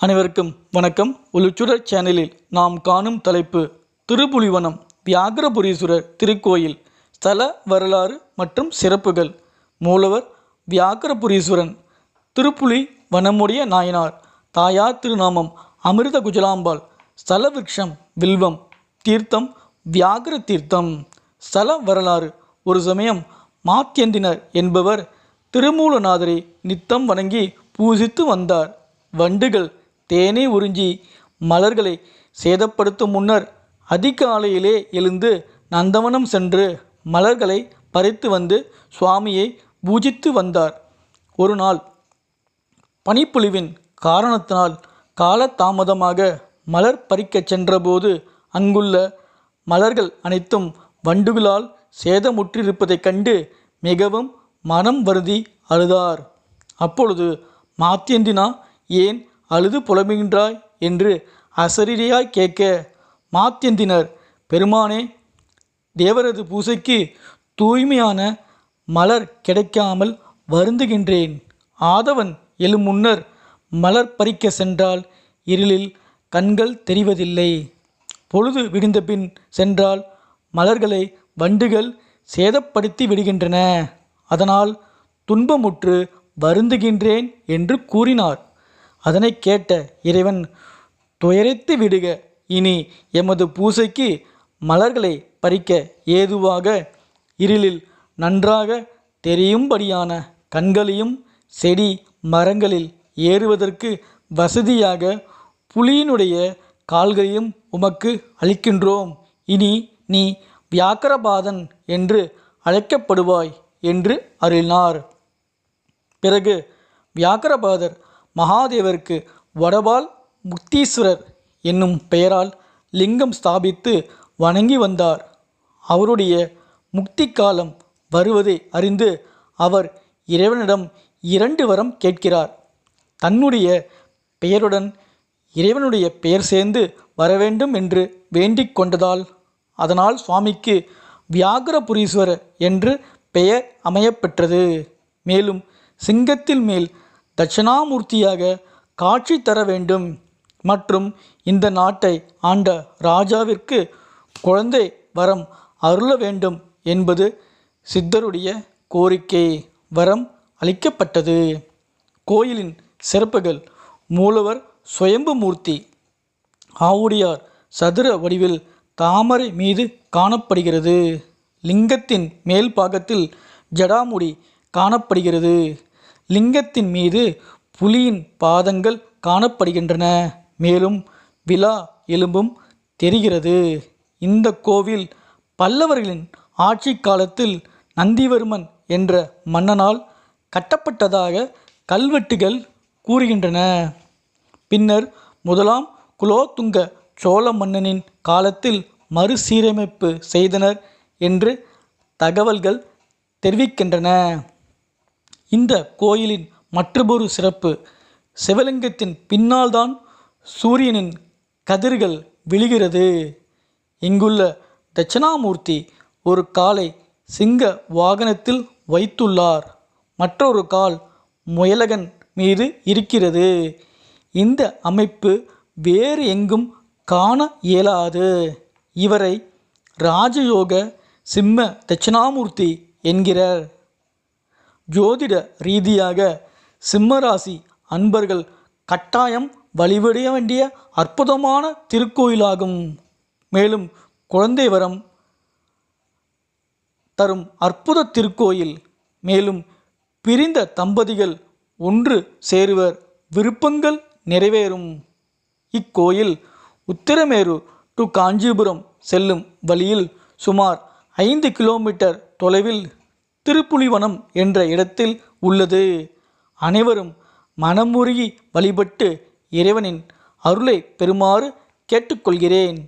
அனைவருக்கும் வணக்கம். ஒளிச்சுடர் சேனலில் நாம் காணும் தலைப்பு திருப்புலிவனம் வியாகரபுரீஸ்வரர் திருக்கோயில் ஸ்தல வரலாறு மற்றும் சிறப்புகள். மூலவர் வியாகரபுரீஸ்வரன். திருப்புலி வனமுடைய நாயனார். தாயார் திருநாமம் அமிர்த குஜலாம்பாள். ஸ்தல விருட்சம் வில்வம். தீர்த்தம் வியாகர தீர்த்தம். ஸ்தல வரலாறு. ஒரு சமயம் மாத்யந்தினர் என்பவர் திருமூலநாதரை நித்தம் வணங்கி பூஜித்து வந்தார். வண்டுகள் தேனை உறிஞ்சி மலர்களை சேதப்படுத்தும் முன்னர் அதிகாலையிலே எழுந்து நந்தவனம் சென்று மலர்களை பறித்து வந்து சுவாமியை பூஜித்து வந்தார். ஒரு நாள் பனிப்பொழிவின் காரணத்தினால் காலதாமதமாக மலர் பறிக்கச் சென்றபோது அங்குள்ள மலர்கள் அனைத்தும் வண்டுகளால் சேதமுற்றிருப்பதைக் கண்டு மிகவும் மனம் வருந்தி அழுதார். அப்பொழுது மாத்யந்தினா, ஏன் அழுது புலம்புகின்றாய் என்று அசரீரியாய் கேட்க, மாத்யந்தினர், பெருமானே, தேவரது பூசைக்கு தூய்மையான மலர் கிடைக்காமல் வருந்துகின்றேன். ஆதவன் எழும் முன்னர் மலர் பறிக்க சென்றால் இருளில் கண்கள் தெரிவதில்லை. பொழுது விடிந்த பின் சென்றால் மலர்களை வண்டுகள் சேதப்படுத்தி விடுகின்றன. அதனால் துன்பமுற்று வருந்துகின்றேன் என்று கூறினார். அதனை கேட்ட இறைவன், துயரைத்து விடுக, இனி எமது பூசைக்கு மலர்களை பறிக்க ஏதுவாக இருளில் நன்றாக தெரியும்படியான கண்களையும் செடி மரங்களில் ஏறுவதற்கு வசதியாக புலியினுடைய கால்களையும் உமக்கு அளிக்கின்றோம். இனி நீ வியாக்கரபாதன் என்று அழைக்கப்படுவாய் என்று அருளினார். பிறகு வியாக்கரபாதர் மகாதேவருக்கு வடபால் முக்தீஸ்வரர் என்னும் பெயரால் லிங்கம் ஸ்தாபித்து வணங்கி வந்தார். அவருடைய முக்தி காலம் வருவதை அறிந்து அவர் இறைவனிடம் 2 வரம் கேட்கிறார். தன்னுடைய பெயருடன் இறைவனுடைய பெயர் சேர்ந்து வரவேண்டும் என்று வேண்டிக் கொண்டதால் அதனால் சுவாமிக்கு வியாகரபுரீஸ்வரர் என்று பெயர் அமையப்பெற்றது. மேலும் சிங்கத்தில் மேல் தட்சிணாமூர்த்தியாக காட்சி தர வேண்டும் மற்றும் இந்த நாட்டை ஆண்ட ராஜாவிற்கு குழந்தை வரம் அருள வேண்டும் என்பது சித்தருடைய கோரிக்கை. வரம் அளிக்கப்பட்டது. கோயிலின் சிறப்புகள். மூலவர் சுயம்பு மூர்த்தி. ஆவுடையார் சதுர வடிவில் தாமரை மீது காணப்படுகிறது. லிங்கத்தின் மேல் பாகத்தில் ஜடாமுடி காணப்படுகிறது. லிங்கத்தின் மீது புலியின் பாதங்கள் காணப்படுகின்றன. மேலும் விலா எலும்பும் தெரிகிறது. இந்த கோவில் பல்லவர்களின் ஆட்சி காலத்தில் நந்திவர்மன் என்ற மன்னனால் கட்டப்பட்டதாக கல்வெட்டுகள் கூறுகின்றன. பின்னர் முதலாம் குலோத்துங்க சோழ மன்னனின் காலத்தில் மறுசீரமைப்பு செய்தனர் என்று தகவல்கள் தெரிவிக்கின்றன. இந்த கோயிலின் மற்றொரு சிறப்பு, சிவலிங்கத்தின் பின்னால் தான் சூரியனின் கதிர்கள் விழுகிறது. இங்குள்ள தட்சிணாமூர்த்தி ஒரு காலை சிங்க வாகனத்தில் வைத்துள்ளார். மற்றொரு கால் முயலகன் மீது இருக்கிறது. இந்த அமைப்பு வேறு எங்கும் காண இயலாது. இவரை ராஜயோக சிம்ம தட்சிணாமூர்த்தி என்கிறார். ஜோதிட ரீதியாக சிம்மராசி அன்பர்கள் கட்டாயம் வழிபட வேண்டிய அற்புதமான திருக்கோயிலாகும். மேலும் குழந்தை வரம் தரும் அற்புத திருக்கோயில். மேலும் பிரிந்த தம்பதிகள் ஒன்று சேருவர், விருப்பங்கள் நிறைவேறும். இக்கோயில் உத்திரமேரு டு காஞ்சிபுரம் செல்லும் வழியில் சுமார் 5 கிலோமீட்டர் தொலைவில் திருப்புலிவனம் என்ற இடத்தில் உள்ளது. அனைவரும் மனமுருகி வழிபட்டு இறைவனின் அருளை பெறுமாறு கேட்டுக்கொள்கிறேன்.